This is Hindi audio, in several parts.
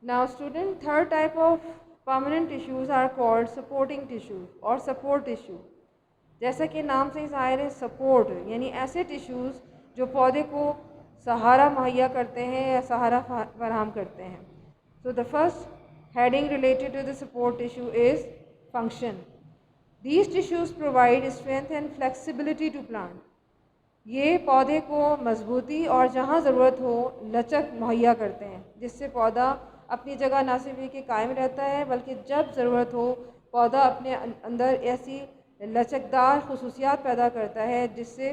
Now student, third type of permanent tissues are called supporting tissues और support tissue। जैसा कि नाम से ज़ाहिर है सपोर्ट यानी ऐसे टिश्यूज़ जो पौधे को सहारा मुहैया करते हैं या सहारा फराहम करते हैं। So the first heading related to the support tissue is function. These tissues provide strength and flexibility to plant. ये पौधे को मजबूती और जहाँ ज़रूरत हो लचक मुहैया करते हैं, जिससे पौधा अपनी जगह ना सिर्फ कि कायम रहता है बल्कि जब ज़रूरत हो पौधा अपने अंदर ऐसी लचकदार खसूसियात पैदा करता है जिससे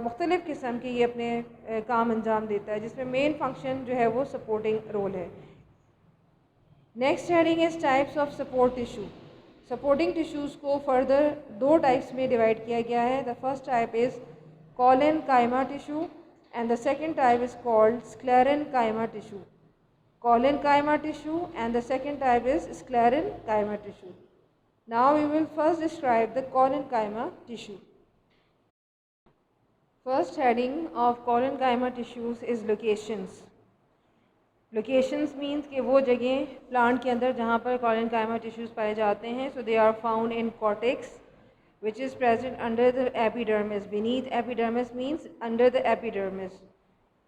मुख्तलिफ़ किस्म के ये अपने काम अंजाम देता है, जिसमें मेन फंक्शन जो है वो सपोर्टिंग रोल है। Next heading is types of support tissue. Supporting tissues को फर्दर दो टाइप्स में डिवाइड किया गया है। The first type is collenchyma tissue and the second type is called sclerenchyma tissue. Collenchyma tissue and the second type is sclerenchyma tissue. Now we will first describe the collenchyma tissue. First heading of collenchyma tissues is locations. Locations means कि वो जगह प्लांट के अंदर जहाँ पर collenchyma tissues पाए जाते हैं. So they are found in cortex, which is present under the epidermis. Beneath epidermis means under the epidermis,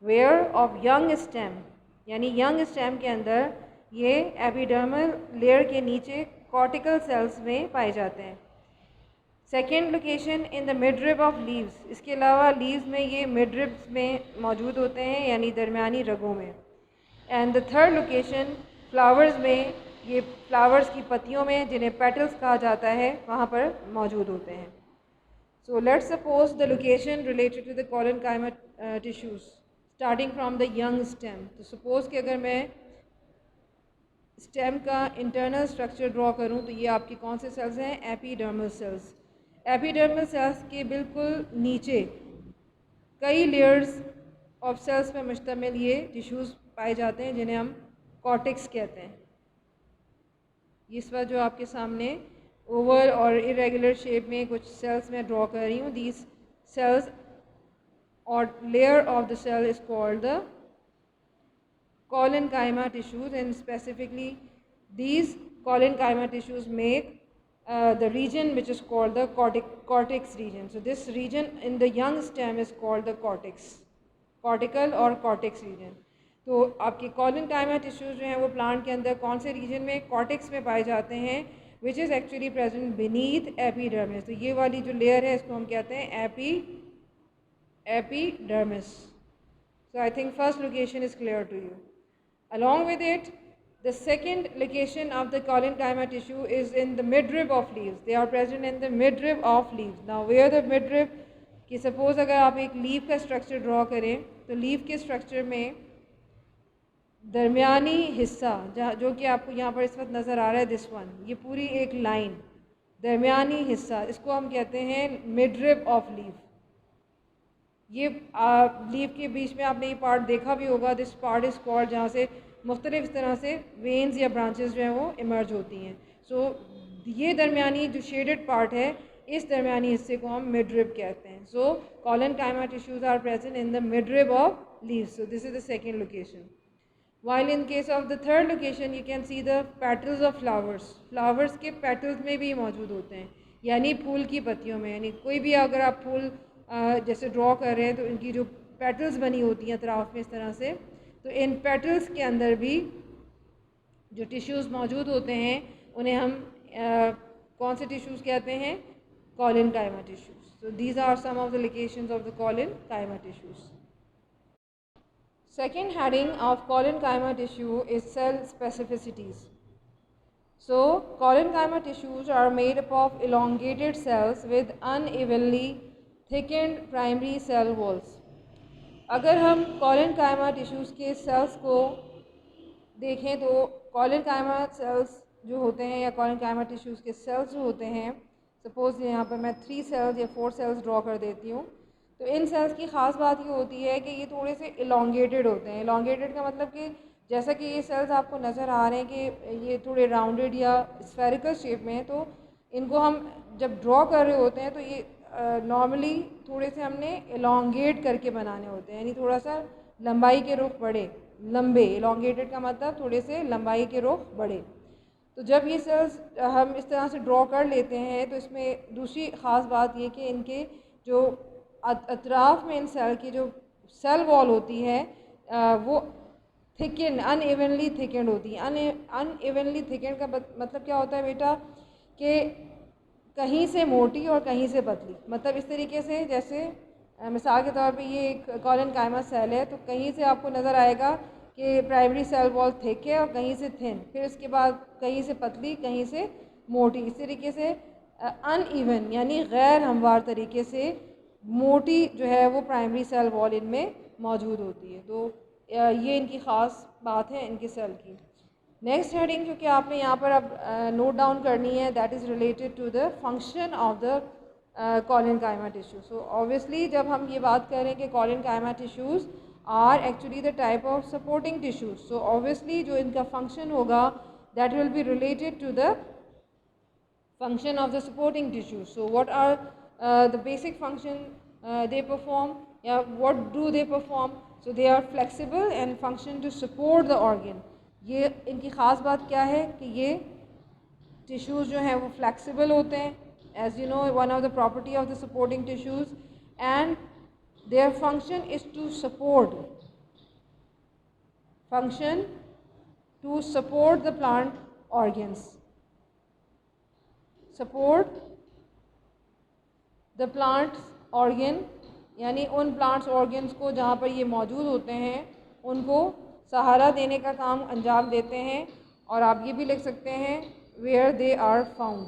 where of young stem, यानी young stem के अंदर ये epidermal layer के नीचे cortical cells में पाए जाते हैं। Second location in the midrib of leaves, इसके अलावा लीव्स में ये मिडरिब्स में मौजूद होते हैं यानी दरमियानी रगों में। And the third location flowers में, ये फ्लावर्स की पत्तियों में जिन्हें पेटल्स कहा जाता है वहाँ पर मौजूद होते हैं। So let's suppose the location related to the collenchyma tissues starting from the young stem. तो सपोज़ कि अगर मैं स्टेम का इंटरनल स्ट्रक्चर ड्रॉ करूँ तो ये आपके कौन से सेल्स हैं? Epidermal cells. एपिडर्मल सेल्स के बिल्कुल नीचे कई लेयर्स ऑफ सेल्स पर मुश्तमिल ये टिश्यूज़ पाए जाते हैं जिन्हें हम कॉर्टेक्स कहते हैं। इस वक्त जो आपके सामने ओवल और इरेगुलर शेप में कुछ सेल्स मैं ड्रॉ कर रही हूँ, दीज सेल्स और layer of the cell is called the collenchyma tissues, and specifically these collenchyma tissues make the region which is called the cortex region. So this region in the young stem is called the cortical or cortex region. तो आपके collenchyma tissues जो हैं वो प्लांट के अंदर कौन से रीजन में? कॉर्टेक्स में पाए जाते हैं, which is actually present beneath epidermis. तो ये वाली जो लेयर है इसको हम कहते हैं epidermis. So I think first location is clear to you. Along with it, the second location of the collenchyma tissue is in the midrib of leaves. They are present in the midrib of leaves. Now where the midrib, कि suppose अगर आप एक लीफ का स्ट्रक्चर ड्रॉ करें तो लीफ के स्ट्रक्चर में दरमियानी हिस्सा जो कि आपको यहाँ पर इस वक्त नज़र आ रहा है, दिस वन, ये पूरी एक लाइन दरमियानी हिस्सा, इसको हम कहते हैं मिडरिब ऑफ लीफ। ये लीफ के बीच में आपने ये पार्ट देखा भी होगा, दिस पार्ट इज़ कॉल्ड, जहाँ से मुख्तलिफ इस तरह से वेन्स या ब्रांचेस जो हैं वो इमर्ज होती हैं। सो ये दरमियानी जो शेडेड पार्ट है, इस दरमियानी हिस्से को हम मिडरिब कहते हैं। सो collenchyma tissues are present in the midrib of leaves. So this is the second location. While in case of the third location you can see the petals of flowers. Flowers के petals में भी मौजूद होते हैं, यानी फूल की पत्तियों में। यानी कोई भी अगर आप फूल जैसे ड्रॉ कर रहे हैं तो इनकी जो पेटल्स बनी होती हैं अतराफ में इस तरह से, तो इन पेटल्स के अंदर भी जो टिश्यूज़ मौजूद होते हैं उन्हें हम कौन से टिश्यूज़ कहते हैं? collenchyma tissues. So these are some of the locations of the collenchyma tissues. Second heading of collenchyma tissue is cell specificities. So collenchyma tissues are made up of elongated cells with unevenly thickened primary cell walls. अगर हम collenchyma tissues के cells को देखें तो collenchyma cells जो होते हैं या collenchyma tissues के cells जो होते हैं, सपोज़ यहाँ पर मैं 3 सेल्स या 4 सेल्स ड्रॉ कर देती हूँ, तो इन सेल्स की ख़ास बात ये होती है कि ये थोड़े से इलोंगेटेड होते हैं। इलोंगेटेड का मतलब कि जैसा कि ये सेल्स आपको नज़र आ रहे हैं कि ये थोड़े राउंडेड या स्फेरिकल शेप में हैं, तो इनको हम जब ड्रॉ कर रहे होते हैं तो ये नॉर्मली थोड़े से हमने इलोंगेट करके बनाने होते हैं, यानी थोड़ा सा लंबाई के रुख बढ़े, लंबे, elongated का मतलब थोड़े से लंबाई के रुख बड़े। तो जब ये सेल्स हम इस तरह से ड्रॉ कर लेते हैं तो इसमें दूसरी ख़ास बात ये कि इनके जो अतराफ़ में इन सेल की जो सेल वॉल होती है वो थिकेंड, अनइवनली थिकेंड होती है। अनइवनली थिकेंड का मतलब क्या होता है बेटा कि कहीं से मोटी और कहीं से पतली। मतलब इस तरीके से जैसे मिसाल के तौर पे ये एक कॉलन कायमा सेल है, तो कहीं से आपको नज़र आएगा कि प्राइमरी सेल वॉल थिक है और कहीं से थिन, फिर उसके बाद कहीं से पतली कहीं से मोटी। इस तरीके से अनइवन यानी गैर हमवार तरीके से मोटी जो है वो प्राइमरी सेल वॉल इनमें मौजूद होती है। तो ये इनकी ख़ास बात है इनके सेल की। नेक्स्ट हेडिंग जो कि आपने यहाँ पर अब नोट डाउन करनी है, that is related to the function of the collenchyma tissue. So obviously जब हम ये बात करें कि collenchyma tissues are actually the type of supporting tissues, so obviously जो इनका फंक्शन होगा that will be related to the function of the supporting tissues. So what are the basic function they perform? Yeah, what do they perform? So they are flexible and function to support the organ. ये इनकी ख़ास बात क्या है कि ये टिश्यूज़ जो हैं वो फ्लेक्सिबल होते हैं, as you know one of the property of the supporting tissues, and their function is to support the plant organs, support the plants organ, यानी उन प्लांट्स ऑर्गन्स को जहाँ पर ये मौजूद होते हैं उनको सहारा देने का काम अंजाम देते हैं। और आप ये भी लिख सकते हैं वेयर दे आर फाउंड,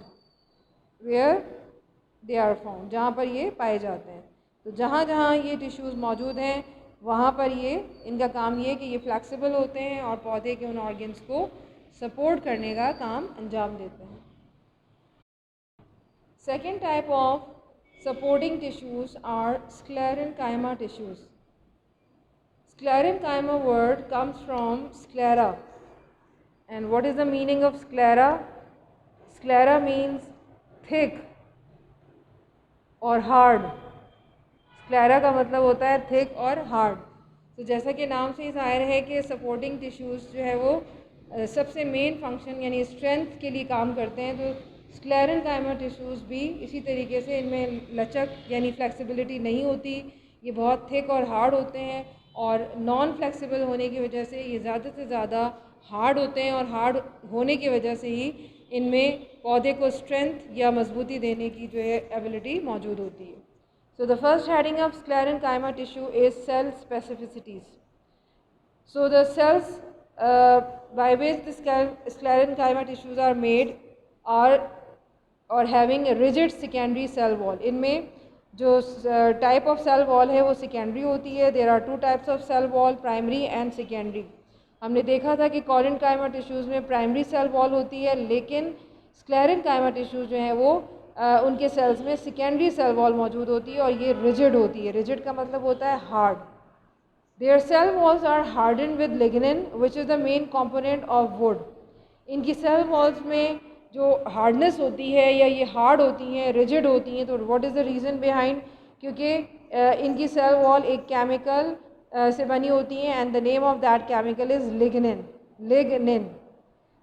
जहाँ पर ये पाए जाते हैं। तो जहाँ जहाँ ये टिश्यूज़ मौजूद हैं वहाँ पर ये इनका काम ये कि ये फ्लेक्सिबल होते हैं और पौधे के उन ऑर्गन्स को सपोर्ट करने का काम अंजाम देते हैं। Second type of supporting tissues are sclerenchyma tissues. Sclerenchyma word comes from sclera. And what is the meaning of sclera? Sclera means thick और hard. Sclera का मतलब होता है thick और hard. तो जैसा कि नाम से ही ज़ाहिर है कि सपोर्टिंग टिश्यूज़ जो है वो सबसे मेन फंक्शन यानी स्ट्रेंथ के लिए काम करते हैं। तो स्क्लेरेंकाइमा टिश्यूज़ भी इसी तरीके से, इनमें लचक यानी फ्लेक्सिबिलिटी नहीं होती, ये बहुत थिक और हार्ड होते हैं और नॉन फ्लेक्सिबल होने की वजह से ये ज़्यादा से ज़्यादा हार्ड होते हैं और हार्ड होने की वजह से ही इनमें पौधे को स्ट्रेंथ या मजबूती देने की जो है एबिलिटी मौजूद होती है। So the first heading of sclerenchyma tissue is cell specificities. So the cells by which the sclerenchyma tissues are made are और having rigid secondary cell wall. इनमें जो टाइप ऑफ सेल वॉल है वो सेकेंडरी होती है। There are two types of cell wall, primary and secondary. हमने देखा था कि कॉलेनकाइमा टिश्यूज़ में प्राइमरी सेल वॉल होती है, लेकिन स्क्लेरेंकाइमा टिश्यूज़ जो हैं वो उनके सेल्स में सेकेंडरी सेल वॉल मौजूद होती है और ये रिजिड होती है। रिजिड का मतलब होता है hard. Their cell walls are harden with lignin which is the main component of wood. इनकी सेल वॉल्स में जो हार्डनेस होती है या ये हार्ड होती हैं, रिजिड होती हैं, तो what is the reason behind? क्योंकि इनकी सेल वॉल एक केमिकल से बनी होती हैं and the name of that chemical is lignin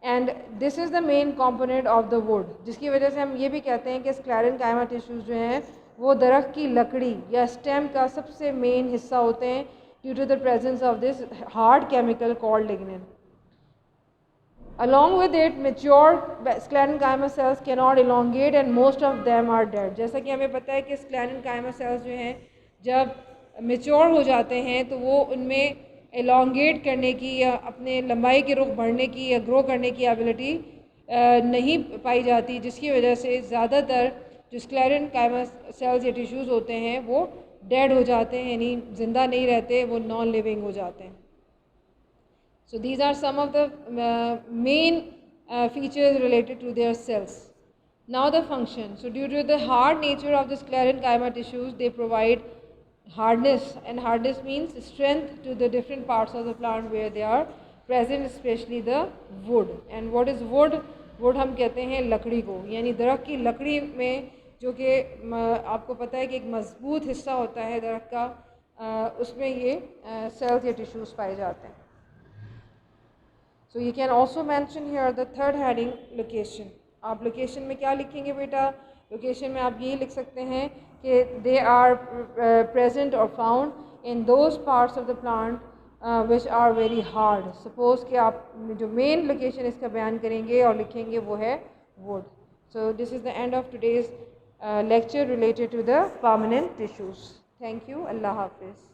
and this is the main component of the wood, जिसकी वजह से हम ये भी कहते हैं कि स्क्लेरेंकाइमा टिश्यूज़ जो हैं वो दरख्त की लकड़ी या स्टेम का सबसे मेन हिस्सा होते हैं due to the presence of this hard chemical called lignin. Along with it, mature sclerenchyma cells cannot elongate and most of them are dead. जैसा कि हमें पता है कि sclerenchyma cells जो हैं जब मेच्योर हो जाते हैं तो वो उनमें elongate करने की या अपने लंबाई के रुख बढ़ने की या ग्रो करने की एबिलिटी नहीं पाई जाती, जिसकी वजह से ज़्यादातर जो sclerenchyma cells या टिश्यूज़ होते हैं वो डेड हो जाते हैं, यानी ज़िंदा नहीं रहते, वो नॉन लिविंग हो जाते हैं। So these are some of the main features related to their cells. Now the function. So due to the hard nature of the sclerenchyma tissues, they provide hardness, and hardness means strength to the different parts of the plant where they are present, especially the wood. And what is wood? Wood हम कहते हैं लकड़ी को, यानी दरख्त की लकड़ी में जो कि आपको पता है कि एक मजबूत हिस्सा होता है दरख्त का, उसमें ये सेल्स या टिश्यूज़ पाए जाते हैं। So you can also mention here the third heading, location. आप लोकेशन में क्या लिखेंगे बेटा? लोकेशन में आप ये लिख सकते हैं कि they are present or found in those parts of the plant which are very hard. Suppose कि आप जो मेन लोकेशन इसका बयान करेंगे और लिखेंगे वो है wood. So this is the end of today's lecture related to the permanent tissues. Thank you. Allah Hafiz.